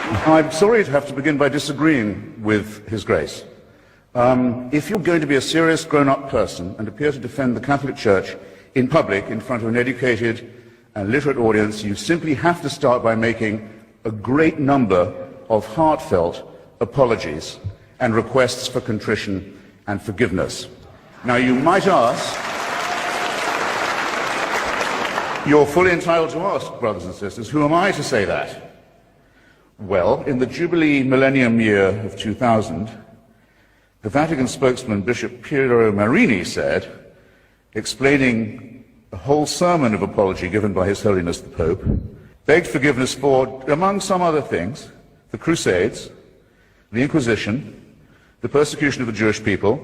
I'm sorry to have to begin by disagreeing with His Grace. If you're going to be a serious grown-up person and appear to defend the Catholic Church in public in front of an educated and literate audience, you simply have to start by making a great number of heartfelt apologies and requests for contrition and forgiveness. Now, you might ask, you're fully entitled to ask, brothers and sisters, who am I to say that? Well, in the Jubilee Millennium Year of 2000, the Vatican spokesman, Bishop Piero Marini, said, explaining a whole sermon of apology given by His Holiness the Pope, begged forgiveness for, among some other things, the Crusades, the Inquisition, the persecution of the Jewish people,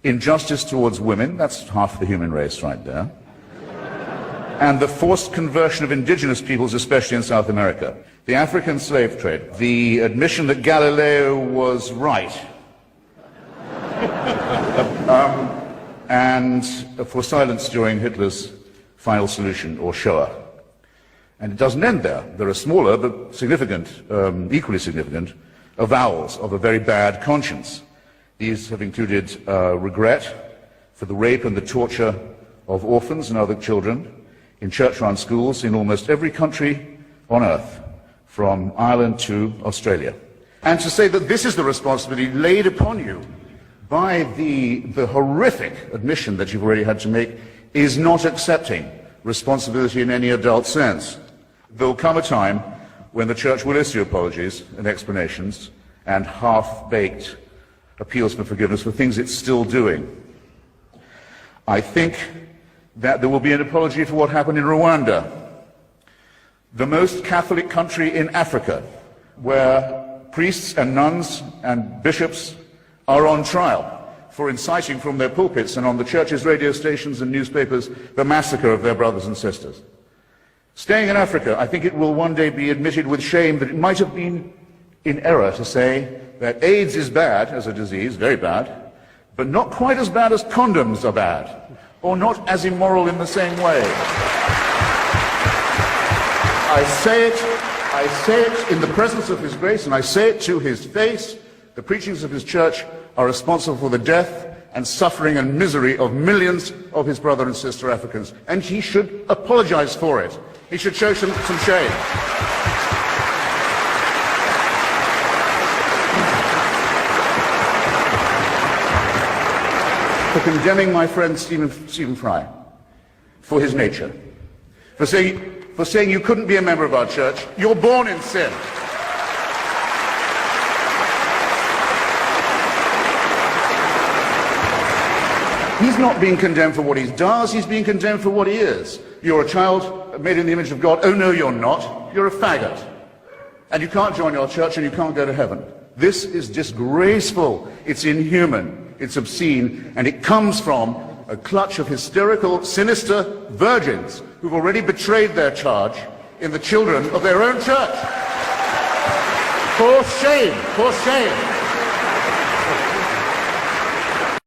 injustice towards women, that's half the human race right there, and the forced conversion of indigenous peoples, especially in South America, the African slave trade, the admission that Galileo was right, and for silence during Hitler's final solution, or Shoah. And it doesn't end there. There are smaller but significant, equally significant, avowals of a very bad conscience. These have included regret for the rape and the torture of orphans and other children in church-run schools in almost every country on earth, from Ireland to Australia. And to say that this is the responsibility laid upon you by the horrific admission that you've already had to make is not accepting responsibility in any adult sense. There will come a time when the Church will issue apologies and explanations and half-baked appeals for forgiveness for things it's still doing. I think that there will be an apology for what happened in Rwanda, the most Catholic country in Africa, where priests and nuns and bishops are on trial for inciting from their pulpits and on the church's radio stations and newspapers the massacre of their brothers and sisters. Staying in Africa, I think it will one day be admitted with shame that it might have been in error to say that AIDS is bad as a disease, very bad, but not quite as bad as condoms are bad, or not as immoral in the same way. I say it in the presence of His Grace, and I say it to His face. The preachings of His Church are responsible for the death and suffering and misery of millions of His brother and sister Africans, and He should apologize for it. He should show some shame. For condemning my friend Stephen Fry for his nature, for saying you couldn't be a member of our church, you're born in sin. He's not being condemned for what he does, he's being condemned for what he is. You're a child made in the image of God. Oh no, you're not. You're a faggot. And you can't join our church and you can't go to heaven. This is disgraceful. It's inhuman. It's obscene. And it comes from a clutch of hysterical, sinister virgins who've already betrayed their charge in the children of their own church. For shame, for shame.